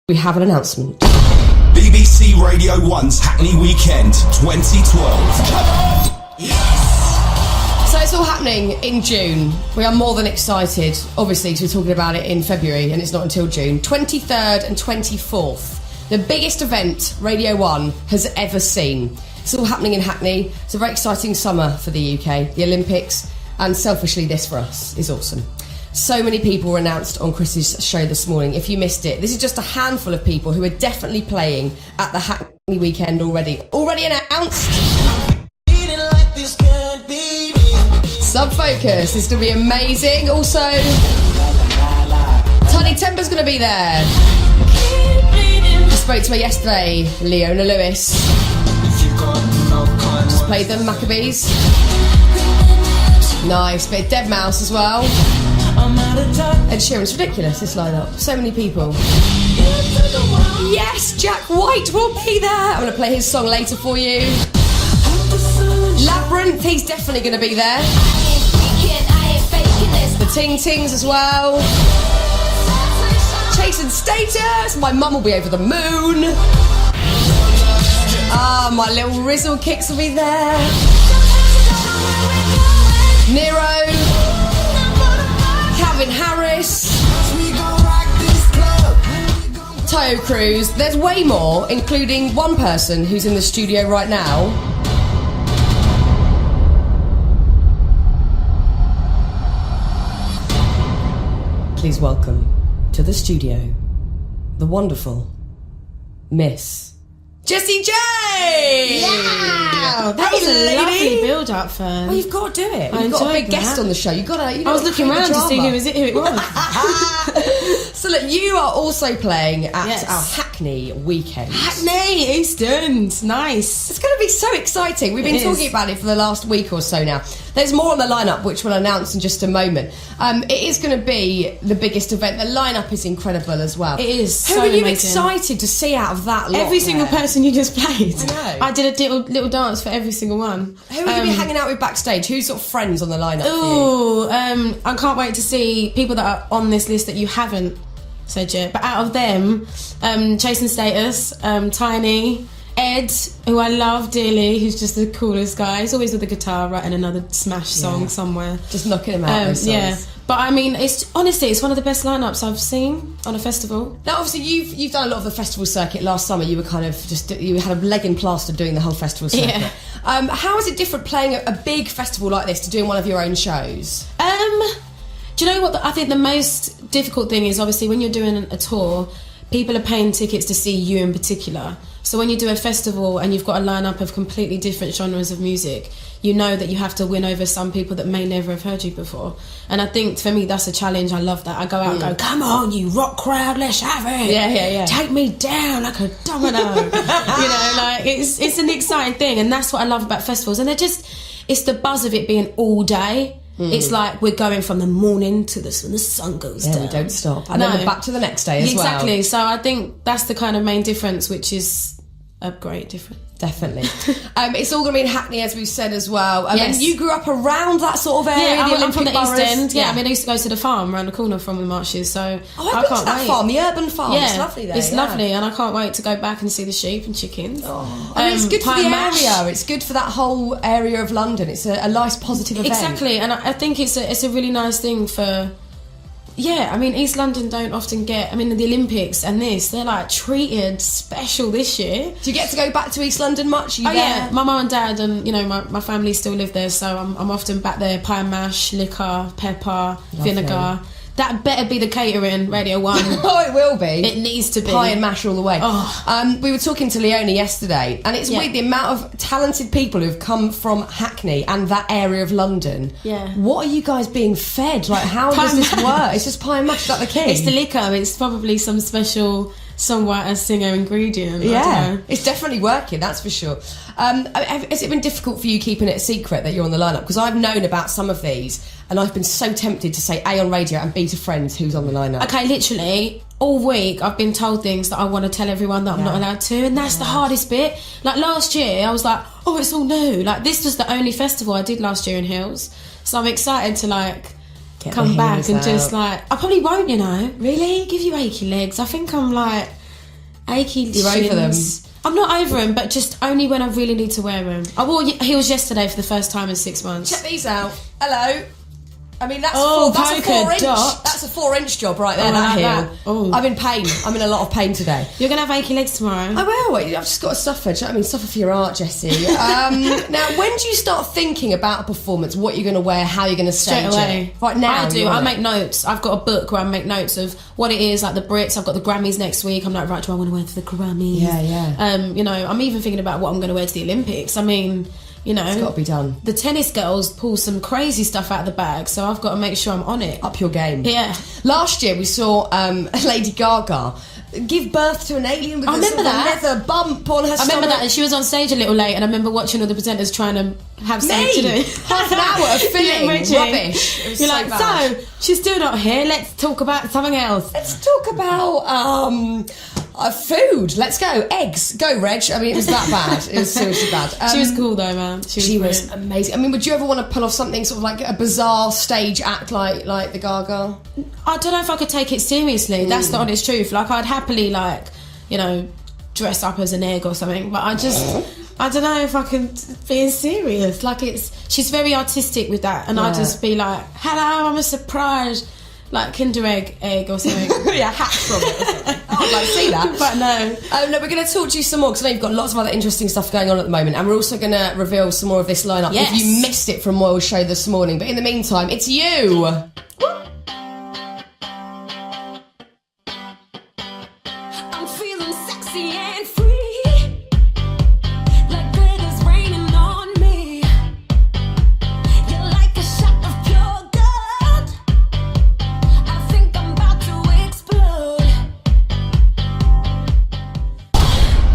We have an announcement. BBC Radio 1's Hackney Weekend 2012. Yes! So it's all happening in June. We are more than excited, obviously, because we're talking about it in February and it's not until June. 23rd and 24th. The biggest event Radio 1 has ever seen. It's all happening in Hackney. It's a very exciting summer for the UK, the Olympics, and selfishly this for us is awesome. So many people were announced on Chris's show this morning. If you missed it, this is just a handful of people who are definitely playing at the Hackney Weekend already. Already announced. Sub Focus is going to be amazing. Also, Tiny Temper's going to be there. I spoke to her yesterday, Leona Lewis. Just played them, Maccabees. Nice, bit of Dead Mouse as well. Ed Sheeran's ridiculous, this lineup. So many people. Yes, Jack White will be there. I'm going to play his song later for you. Labyrinth, he's definitely going to be there. The Ting Tings as well. Chasing Status. My mum will be over the moon. My little Rizzle Kicks will be there. Nero. Calvin Harris, Tayo Cruz. There's way more, including one person who's in the studio right now. Please welcome to the studio the wonderful Miss Jessie J! Yeah! That was a lovely build-up, Fearne. Well, you've got to do it. You've got a big guest on the show. You've got to. I was looking around to see who it was. So look, you are also playing at our Hackney Weekend. Hackney, East End. Nice. It's going to be so exciting. We've been talking about it for the last week or so now. There's more on the lineup, which we'll announce in just a moment. It is going to be the biggest event. The lineup is incredible as well. It is. Who are you excited to see out of that lot? Every single person you just played. I know. I did a little dance for every single one. Who are you be hanging out with backstage? Who's sort of friends on the lineup? Ooh, I can't wait to see people that are on this list that you haven't said yet. But out of them, Chasing Status, Tiny, Ed, who I love dearly, who's just the coolest guy. He's always with the guitar writing another smash song somewhere. Just knocking him out. Those songs. Yeah. But I mean, it's one of the best lineups I've seen on a festival. Now, obviously, you've done a lot of the festival circuit. Last summer, you were kind of you had a leg in plaster doing the whole festival circuit. Yeah. How is it different playing a big festival like this to doing one of your own shows? Do you know what? I think the most difficult thing is obviously when you're doing a tour, people are paying tickets to see you in particular. So when you do a festival and you've got a lineup of completely different genres of music, you know that you have to win over some people that may never have heard you before. And I think for me that's a challenge. I love that. I go out and go, come on, you rock crowd, let's have it. Yeah. Take me down like a domino. It's an exciting thing, and that's what I love about festivals. And it's the buzz of it being all day. It's like we're going from the morning to when the sun goes down. We don't stop. And then we're back to the next day as well. Exactly. So I think that's the kind of main difference, which is a great difference. Definitely. It's all going to be in Hackney, as we've said as well. Yes. And you grew up around that sort of area. Yeah, I'm from the boroughs. East End. Yeah, I mean, I used to go to the farm around the corner from the marshes, so I can't wait. Farm, the urban farm. Yeah, it's lovely there. It's lovely, and I can't wait to go back and see the sheep and chickens. It's good for the area. It's good for that whole area of London. It's a nice, positive event. Exactly, and I think it's a really nice thing for. Yeah, I mean, East London don't often get... I mean, the Olympics and they're like treated special this year. Do you get to go back to East London much? Yeah, my mum and dad and, my family still live there, so I'm often back there. Pie and mash, liquor, pepper, vinegar. That better be the catering, Radio 1. Oh, it will be. It needs to be. Pie and mash all the way. Oh. We were talking to Leona yesterday, and it's weird the amount of talented people who've come from Hackney and that area of London. Yeah. What are you guys being fed? Like, how does this work? It's just pie and mash, is that the key? It's the liquor. It's probably some special songwriter, singer ingredient. Yeah. I don't know. It's definitely working, that's for sure. Has it been difficult for you keeping it a secret that you're on the lineup? Because I've known about some of these, and I've been so tempted to say A on radio and B to friends who's on the lineup. Okay, literally all week I've been told things that I want to tell everyone that I'm not allowed to, and that's the hardest bit. Like last year I was like, oh, it's all new. Like this was the only festival I did last year in Hills, so I'm excited to come back and just I probably won't, Really? Give you achy legs. I think I'm Achy You're over them. I'm not over them, but just only when I really need to wear them. I wore heels yesterday for the first time in 6 months. Check these out. Hello. I mean, that's, polka a 4-inch. dot. That's a 4-inch job right there. Oh, that I like heel. that. Oh. I'm in pain. I'm in a lot of pain today. You're gonna have achy legs tomorrow. I will. I've just got to suffer. Do you know what I mean? Suffer for your art, Jessie. Now, when do you start thinking about a performance? What you're going to wear? How you're going to stage Straight away. it? Right now, I do. I make notes. I've got a book where I make notes of what it is, like the Brits. I've got the Grammys next week. I'm like, right, do I want to wear to the Grammys? Yeah. You know, I'm even thinking about what I'm going to wear to the Olympics. I mean, you know, it's got to be done. The tennis girls pull some crazy stuff out of the bag, so I've got to make sure I'm on it. Up your game. Yeah. Last year we saw Lady Gaga give birth to an alien with I remember a that. leather bump on her I remember that, and she was on stage a little late, and I remember watching all the presenters trying to have something to do. Half an hour of filling, Richie. rubbish. It was You're so like, bad. so she's still not here. Let's talk about something else. Let's talk about food. Let's go. Eggs. Go, Reg. I mean, it was that bad. It was seriously bad. She was cool though, man. She was amazing. I mean, would you ever want to pull off something sort of like a bizarre stage act like the Gaga? I don't know if I could take it seriously. That's the honest truth. Like, I'd happily, like, you know, dress up as an egg or something, but I don't know if I can be serious. Like, she's very artistic with that, and I'd just be like, hello, I'm a surprise, like Kinder egg or something. Yeah, hatch from it or something. I'd like to see that. But no. No, we're going to talk to you some more, because I know you've got lots of other interesting stuff going on at the moment, and we're also going to reveal some more of this lineup Yes. if you missed it from Moyle's show this morning. But in the meantime, it's you. I'm feeling sexy and free, like glitter's raining on me. You're like a shot of pure gold. I think I'm about to explode.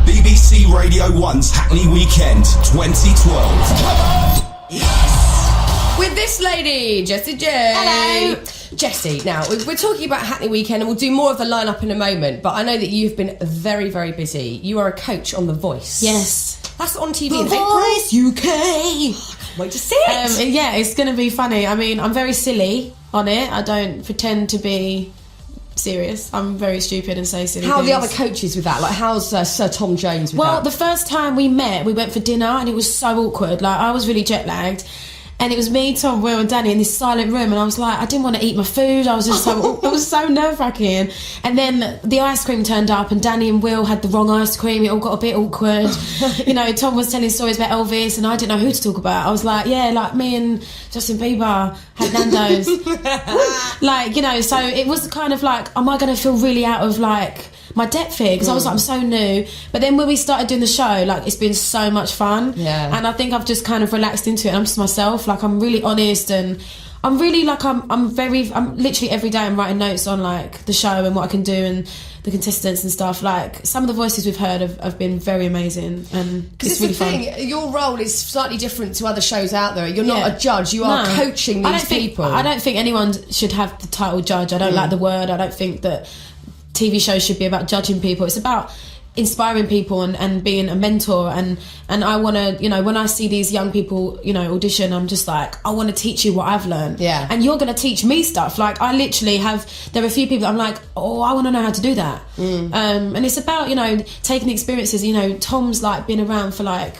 BBC Radio 1's Hackney Weekend 2012. With this lady, Jessie J. Hello. Jessie, now, we're talking about Hackney Weekend, and we'll do more of the lineup in a moment, but I know that you've been very, very busy. You are a coach on The Voice. Yes. That's on TV The in April. Voice UK. Can't wait to see it. Yeah, it's going to be funny. I mean, I'm very silly on it. I don't pretend to be serious. I'm very stupid and say silly How are things. the other coaches with that? Like, how's Sir Tom Jones with Well, that? the first time we met, we went for dinner, and it was so awkward. Like, I was really jet lagged, and it was me, Tom, Will, and Danny in this silent room, and I was like, I didn't want to eat my food. I was just so, it was so nerve wracking. And then the ice cream turned up, and Danny and Will had the wrong ice cream. It all got a bit awkward. You know, Tom was telling stories about Elvis, and I didn't know who to talk about. I was like, yeah, like me and Justin Bieber had Nando's. Like, you know, so it was kind of like, am I going to feel really out of like my depth here? Because I was like, I'm so new. But then when we started doing the show, like, it's been so much fun. Yeah. And I think I've just kind of relaxed into it. I'm just myself. Like, I'm really honest, and I'm really like, I'm literally every day I'm writing notes on like the show and what I can do and the contestants and stuff. Like, some of the voices we've heard have been very amazing, and it's really fun. Your role is slightly different to other shows out there. You're not Yeah. a judge. You are coaching these people. I don't think anyone should have the title judge. I don't like the word. I don't think that TV shows should be about judging people. It's about inspiring people and being a mentor, and I want to, you know, when I see these young people, you know, audition, I'm just like, I want to teach you what I've learned. Yeah. And you're going to teach me stuff. Like, I literally there are a few people I'm like, oh, I want to know how to do that. And it's about, you know, taking the experiences. You know, Tom's like been around for like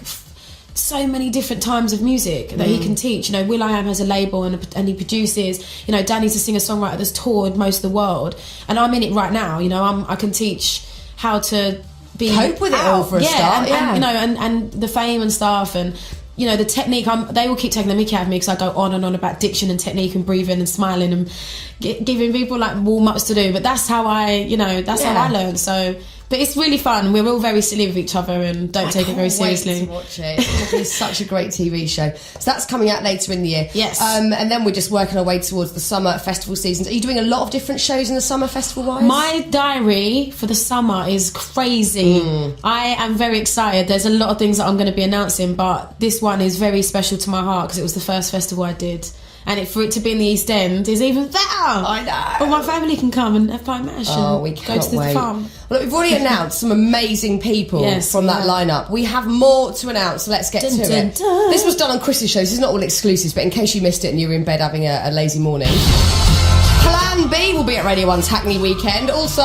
so many different times of music that he can teach. You know, will.i.am has a label and he produces. You know, Danny's a singer-songwriter that's toured most of the world, and I'm in it right now. You know, I can teach how to be cope with it all for a start. and, you know, and the fame and stuff, and you know, the technique. They will keep taking the mickey out of me because I go on and on about diction and technique and breathing and smiling and giving people like warm-ups to do. But that's how how I learn. So, but it's really fun. We're all very silly with each other and don't take it very seriously. I can't wait to watch it. It's going to be such a great TV show. So that's coming out later in the year. Yes. And then we're just working our way towards the summer festival seasons. Are you doing a lot of different shows in the summer festival-wise? My diary for the summer is crazy. I am very excited. There's a lot of things that I'm going to be announcing, but this one is very special to my heart because it was the first festival I did. And for it to be in the East End is even better. I know. Well, my family can come and have pie mash and we go can't to the wait. farm. Well, look, we've already announced some amazing people from that lineup. We have more to announce, so let's get to it. Dun. This was done on Chris's show. This is not all exclusives, but in case you missed it and you were in bed having a lazy morning, Plan B will be at Radio 1's Hackney Weekend. Also,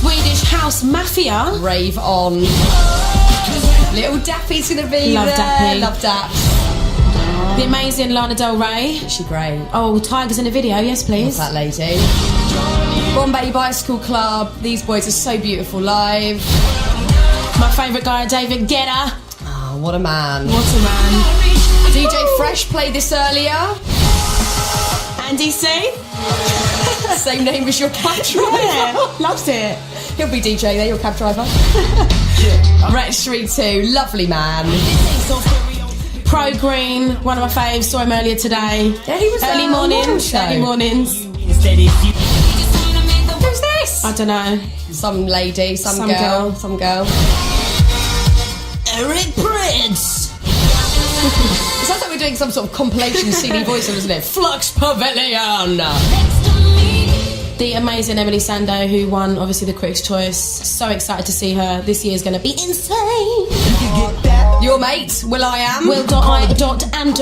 Swedish House Mafia. Rave on. Little Dappy's gonna be Love there. Dappy. Love Dapp. The amazing Lana Del Rey. She great. Oh, Tigers in a video, yes please. That lady. Bombay Bicycle Club. These boys are so beautiful live. My favourite guy, David Guetta. Oh, what a man. What a man. DJ Fresh played this earlier. Andy C. Same name as your cab driver. Yeah, loves it. He'll be DJ there, your cab driver. Red Street 2, lovely man. Pro Green, one of my faves. Saw him earlier today. Yeah, he was early there on the mornings. show. Early mornings. Who's this? I don't know. Some lady, some Some girl, girl. some girl. Eric Prince. It sounds like we're doing some sort of compilation CD voice, isn't it? Flux Pavilion. The amazing Emily Sando, who won obviously the Critics' Choice. So excited to see her. This year's going to be insane. Your mate, Will I Am. Will.I.am.